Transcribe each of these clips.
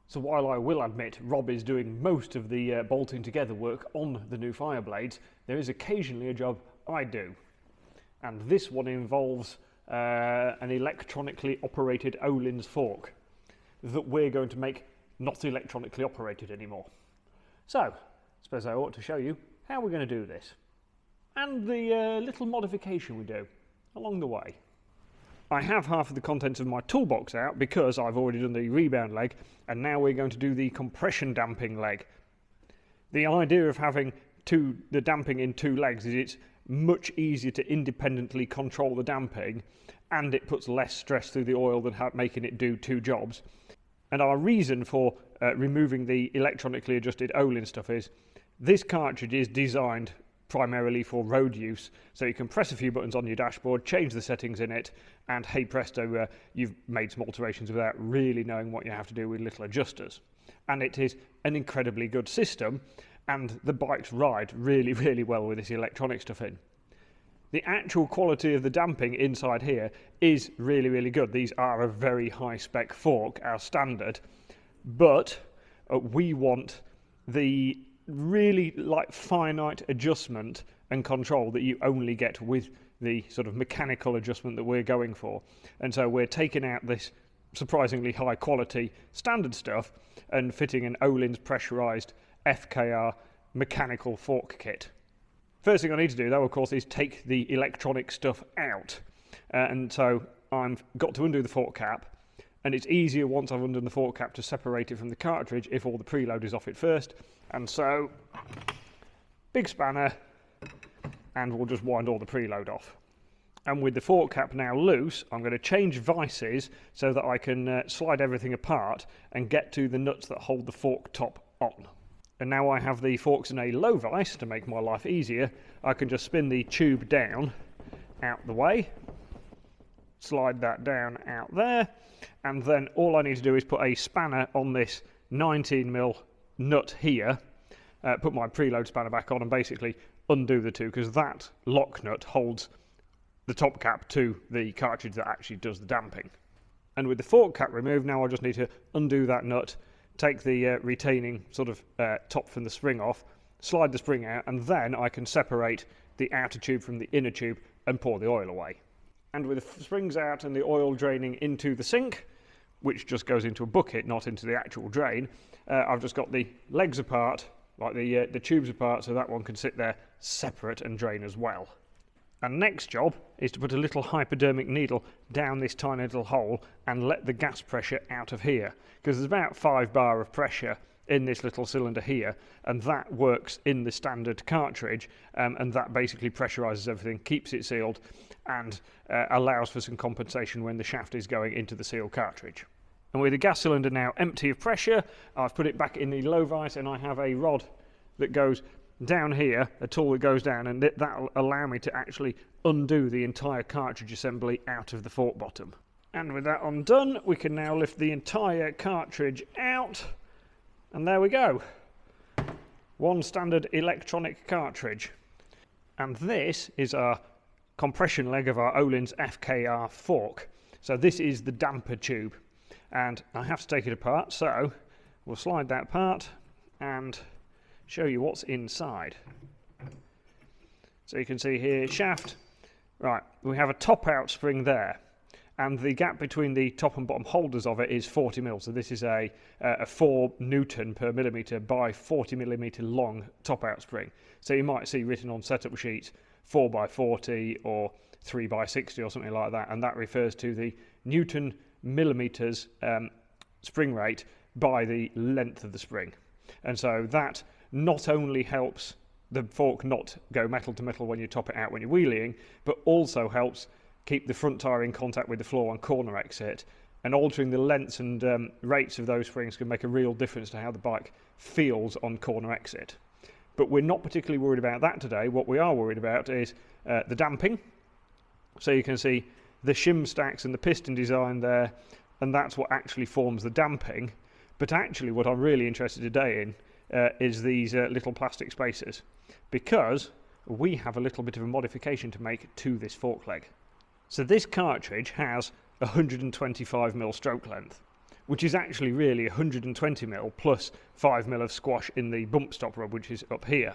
So while I will admit Rob is doing most of the bolting together work on the new fire blades, there is occasionally a job I do. And this one involves an electronically operated Ohlins fork that we're going to make not electronically operated anymore. So, I suppose I ought to show you how we're going to do this and the little modification we do along the way. I have half of the contents of my toolbox out because I've already done the rebound leg, and now we're going to do the compression damping leg. The idea of having the damping in two legs is it's much easier to independently control the damping, and it puts less stress through the oil than making it do two jobs. And our reason for removing the electronically adjusted Ohlins stuff is this cartridge is designed primarily for road use, so you can press a few buttons on your dashboard, change the settings in it, and hey presto, you've made some alterations without really knowing what you have to do with little adjusters. And it is an incredibly good system, and the bikes ride really, really well with this electronic stuff in. The actual quality of the damping inside here is really, really good. These are a very high spec fork, our standard, but we want the really finite adjustment and control that you only get with the sort of mechanical adjustment that we're going for. And so we're taking out this surprisingly high quality standard stuff and fitting an Ohlins pressurized FKR mechanical fork kit. First thing I need to do though, of course, is take the electronic stuff out. And so I've got to undo the fork cap, and it's easier once I've undone the fork cap to separate it from the cartridge if all the preload is off it first. And so, big spanner, and we'll just wind all the preload off. And with the fork cap now loose, I'm going to change vices so that I can slide everything apart and get to the nuts that hold the fork top on. And now I have the forks in a low vice to make my life easier. I can just spin the tube down out the way, slide that down out there, and then all I need to do is put a spanner on this 19mm nut here, put my preload spanner back on, and basically undo the two, because that lock nut holds the top cap to the cartridge that actually does the damping. And with the fork cap removed, now I just need to undo that nut, take the retaining sort of top from the spring off, slide the spring out, and then I can separate the outer tube from the inner tube and pour the oil away. And with the springs out and the oil draining into the sink, which just goes into a bucket, not into the actual drain, I've just got the legs apart, like the tubes apart, so that one can sit there separate and drain as well. And next job is to put a little hypodermic needle down this tiny little hole and let the gas pressure out of here, because there's about 5 bar of pressure in this little cylinder here, and that works in the standard cartridge, and that basically pressurizes everything, keeps it sealed, and allows for some compensation when the shaft is going into the sealed cartridge. And with the gas cylinder now empty of pressure, I've put it back in the low vice, and I have a rod that goes down here, a tool that goes down, and that'll allow me to actually undo the entire cartridge assembly out of the fork bottom. And with that undone, we can now lift the entire cartridge out, and there we go. One standard electronic cartridge. And this is our compression leg of our Ohlins FKR fork. So this is the damper tube, and I have to take it apart, so we'll slide that apart and show you what's inside. So you can see here, shaft, right, we have a top out spring there, and the gap between the top and bottom holders of it is 40mm, so this is a 4 Newton per millimetre by 40mm long top out spring. So you might see written on setup sheets 4x40 or 3x60 or something like that, and that refers to the Newton millimetres spring rate by the length of the spring. And so that not only helps the fork not go metal to metal when you top it out when you're wheeling, but also helps keep the front tyre in contact with the floor on corner exit. And altering the lengths and rates of those springs can make a real difference to how the bike feels on corner exit. But we're not particularly worried about that today. What we are worried about is the damping. So you can see the shim stacks and the piston design there, and that's what actually forms the damping. But actually what I'm really interested today in is these little plastic spacers, because we have a little bit of a modification to make to this fork leg. So this cartridge has 125mm stroke length. which is actually really 120mm plus 5mm of squash in the bump stop rub, which is up here.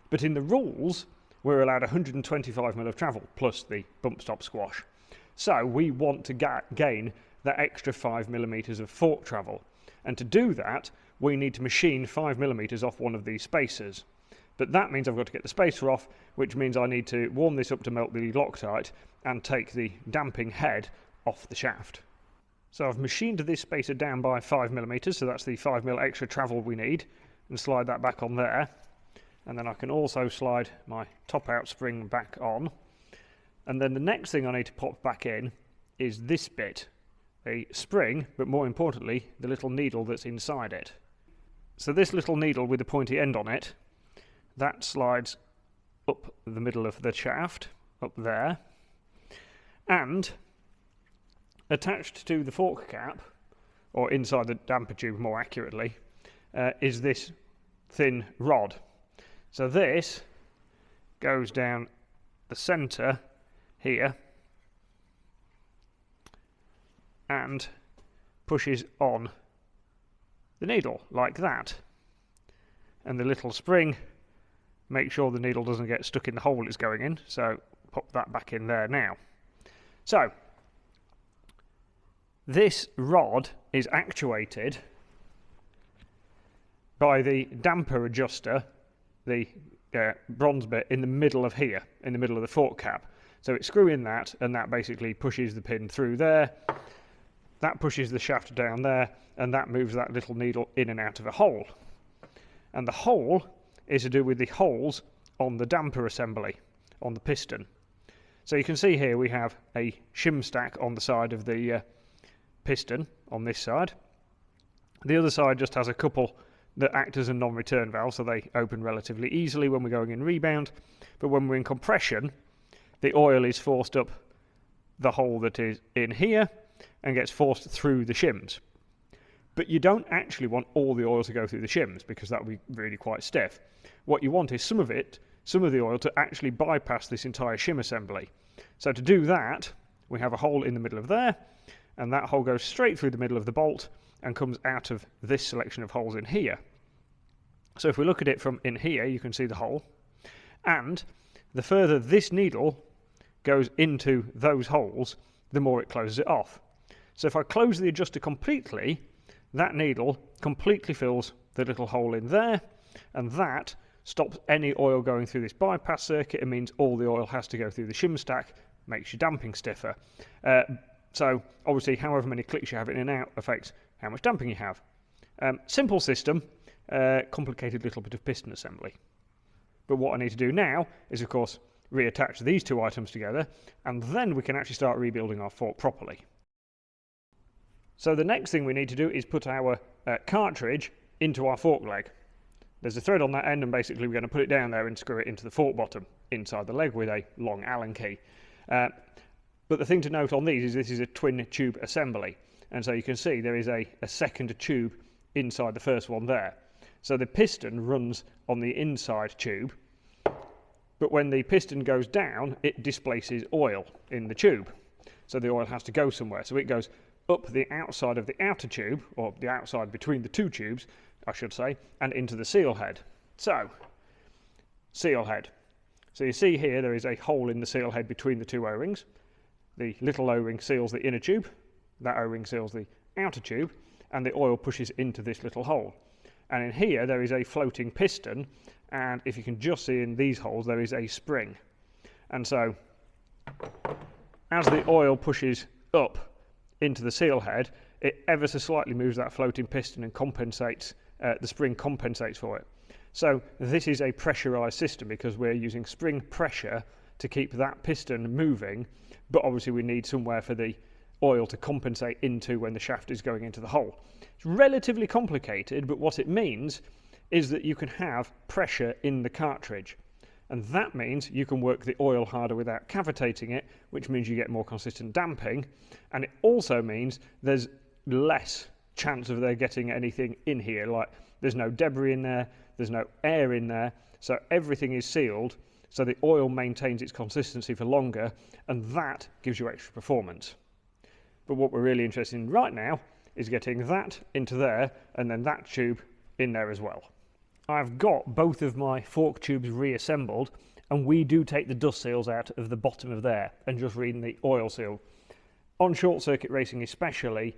But in the rules, we're allowed 125mm of travel plus the bump stop squash. So we want to gain that extra 5mm of fork travel. And to do that, we need to machine 5mm off one of these spacers. But that means I've got to get the spacer off, which means I need to warm this up to melt the Loctite and take the damping head off the shaft. So I've machined this spacer down by 5mm, so that's the 5mm extra travel we need, and slide that back on there. And then I can also slide my top out spring back on. And then the next thing I need to pop back in is this bit, a spring, but more importantly, the little needle that's inside it. So this little needle with the pointy end on it, that slides up the middle of the shaft, up there, and attached to the fork cap, or inside the damper tube more accurately, is this thin rod. So this goes down the centre here and pushes on the needle like that. And the little spring makes sure the needle doesn't get stuck in the hole it's going in, so pop that back in there now. So this rod is actuated by the damper adjuster, the bronze bit in the middle of here, in the middle of the fork cap. So it's screwing that, and that basically pushes the pin through there. That pushes the shaft down there, and that moves that little needle in and out of a hole. And the hole is to do with the holes on the damper assembly, on the piston. So you can see here we have a shim stack on the side of the piston, on this side. The other side just has a couple that act as a non-return valve, so they open relatively easily when we're going in rebound. But when we're in compression, the oil is forced up the hole that is in here and gets forced through the shims. But you don't actually want all the oil to go through the shims, because that would be really quite stiff. What you want is some of the oil to actually bypass this entire shim assembly. So to do that, we have a hole in the middle of there, and that hole goes straight through the middle of the bolt and comes out of this selection of holes in here. So if we look at it from in here, you can see the hole, and the further this needle goes into those holes, the more it closes it off. So if I close the adjuster completely, that needle completely fills the little hole in there, and that stops any oil going through this bypass circuit. It means all the oil has to go through the shim stack, makes your damping stiffer. So obviously however many clicks you have in and out affects how much damping you have. Simple system, complicated little bit of piston assembly. But what I need to do now is of course reattach these two items together, and then we can actually start rebuilding our fork properly. So the next thing we need to do is put our cartridge into our fork leg. There's a thread on that end, and basically we're going to put it down there and screw it into the fork bottom inside the leg with a long Allen key. But the thing to note on these is this is a twin tube assembly, and so you can see there is a second tube inside the first one there. So the piston runs on the inside tube, but when the piston goes down, it displaces oil in the tube. So the oil has to go somewhere. So it goes up the outside of the outer tube, or the outside between the two tubes, I should say, and into the seal head. So, seal head. So you see here there is a hole in the seal head between the two O-rings. The little O-ring seals the inner tube, that O-ring seals the outer tube, and the oil pushes into this little hole. And in here there is a floating piston, and if you can just see in these holes there is a spring. And so as the oil pushes up into the seal head, it ever so slightly moves that floating piston and compensates, the spring compensates for it. So this is a pressurized system because we're using spring pressure to keep that piston moving, but obviously we need somewhere for the oil to compensate into when the shaft is going into the hole. It's relatively complicated, but what it means is that you can have pressure in the cartridge, and that means you can work the oil harder without cavitating it, which means you get more consistent damping, and it also means there's less chance of there getting anything in here, like there's no debris in there, there's no air in there, so everything is sealed, so the oil maintains its consistency for longer, and that gives you extra performance. But what we're really interested in right now is getting that into there and then that tube in there as well. I've got both of my fork tubes reassembled, and we do take the dust seals out of the bottom of there and just reading the oil seal. On short circuit racing especially,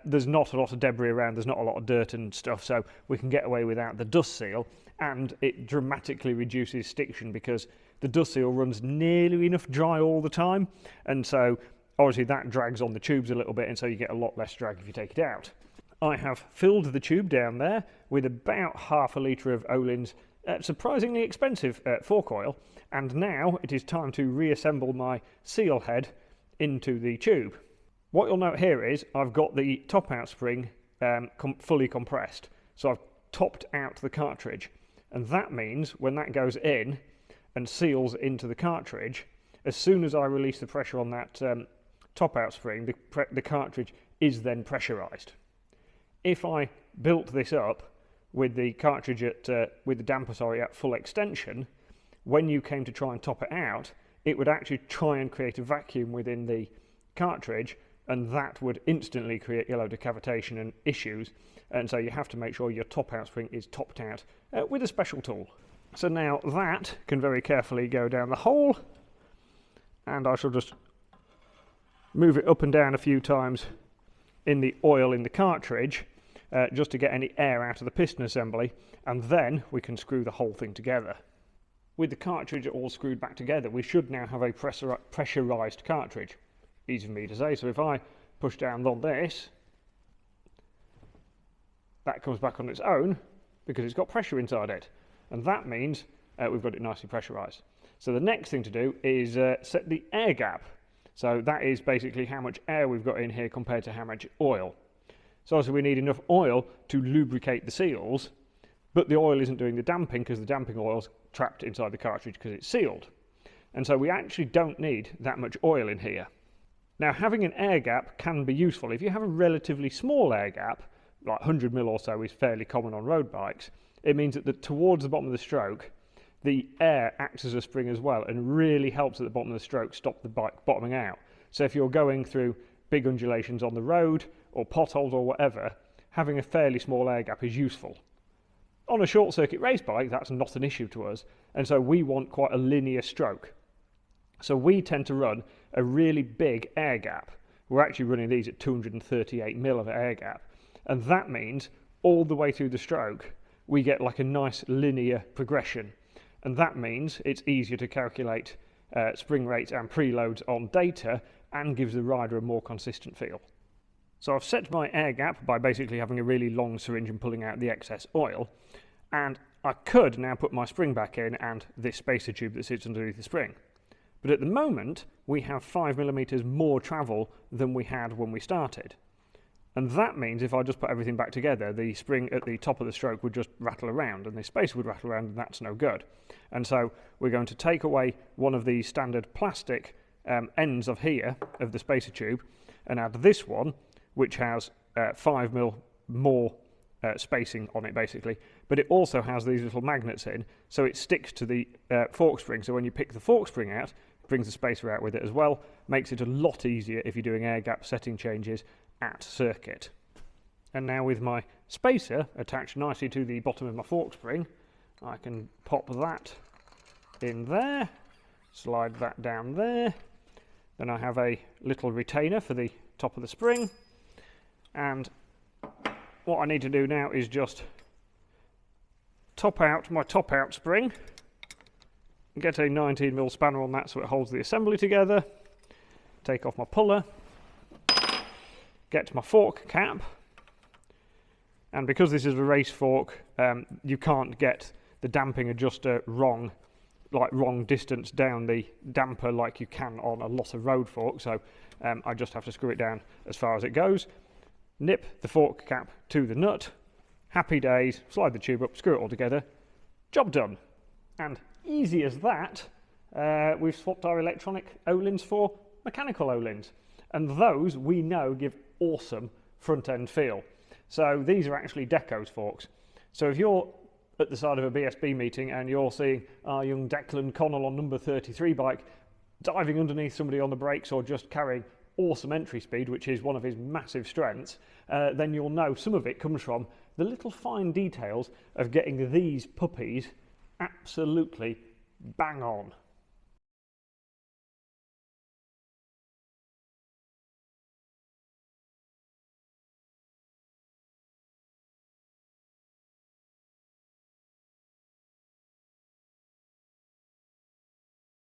there's not a lot of debris around, there's not a lot of dirt and stuff, so we can get away without the dust seal, and it dramatically reduces stiction because the dust seal runs nearly enough dry all the time, and so obviously that drags on the tubes a little bit, and so you get a lot less drag if you take it out. I have filled the tube down there with about half a litre of Ohlins surprisingly expensive fork oil, and now it is time to reassemble my seal head into the tube. What you'll note here is I've got the top out spring fully compressed, so I've topped out the cartridge, and that means when that goes in and seals into the cartridge, as soon as I release the pressure on that top out spring, the cartridge is then pressurized. If I built this up with the cartridge with the damper at full extension, when you came to try and top it out, it would actually try and create a vacuum within the cartridge, and that would instantly create yellow decavitation and issues, and so you have to make sure your top out spring is topped out with a special tool. So now that can very carefully go down the hole, and I shall just move it up and down a few times in the oil in the cartridge just to get any air out of the piston assembly, and then we can screw the whole thing together. With the cartridge all screwed back together, we should now have a pressurized cartridge. Easy for me to say, so if I push down on this, that comes back on its own because it's got pressure inside it, and that means we've got it nicely pressurized. So the next thing to do is set the air gap. So that is basically how much air we've got in here compared to how much oil. So obviously we need enough oil to lubricate the seals, but the oil isn't doing the damping because the damping oil's trapped inside the cartridge because it's sealed. And so we actually don't need that much oil in here. Now, having an air gap can be useful. If you have a relatively small air gap, like 100 mil or so is fairly common on road bikes, it means that towards the bottom of the stroke, the air acts as a spring as well and really helps at the bottom of the stroke stop the bike bottoming out. So if you're going through big undulations on the road or potholes or whatever, having a fairly small air gap is useful. On a short circuit race bike, that's not an issue to us, and so we want quite a linear stroke. So we tend to run a really big air gap. We're actually running these at 238 mil of air gap, and that means all the way through the stroke we get like a nice linear progression, and that means it's easier to calculate spring rates and preloads on data and gives the rider a more consistent feel. So I've set my air gap by basically having a really long syringe and pulling out the excess oil, and I could now put my spring back in and this spacer tube that sits underneath the spring. But at the moment we have 5mm more travel than we had when we started. And that means if I just put everything back together, the spring at the top of the stroke would just rattle around and the spacer would rattle around, and that's no good. And so we're going to take away one of the standard plastic ends of here, of the spacer tube, and add this one, which has 5mm more spacing on it basically, but it also has these little magnets in, so it sticks to the fork spring, so when you pick the fork spring out, it brings the spacer out with it as well, makes it a lot easier if you're doing air gap setting changes at circuit. And now with my spacer attached nicely to the bottom of my fork spring, I can pop that in there, slide that down there, then I have a little retainer for the top of the spring, and what I need to do now is just top out my top out spring, get a 19mm spanner on that so it holds the assembly together, take off my puller, get my fork cap, and because this is a race fork, you can't get the damping adjuster wrong distance down the damper like you can on a lot of road forks, so I just have to screw it down as far as it goes, nip the fork cap to the nut, happy days, slide the tube up, screw it all together, job done. And easy as that, we've swapped our electronic Ohlins for mechanical Ohlins, and those we know give awesome front end feel. So these are actually Decos forks. So if you're at the side of a BSB meeting and you're seeing our young Declan Connell on number 33 bike diving underneath somebody on the brakes or just carrying awesome entry speed, which is one of his massive strengths, then you'll know some of it comes from the little fine details of getting these puppies absolutely bang on.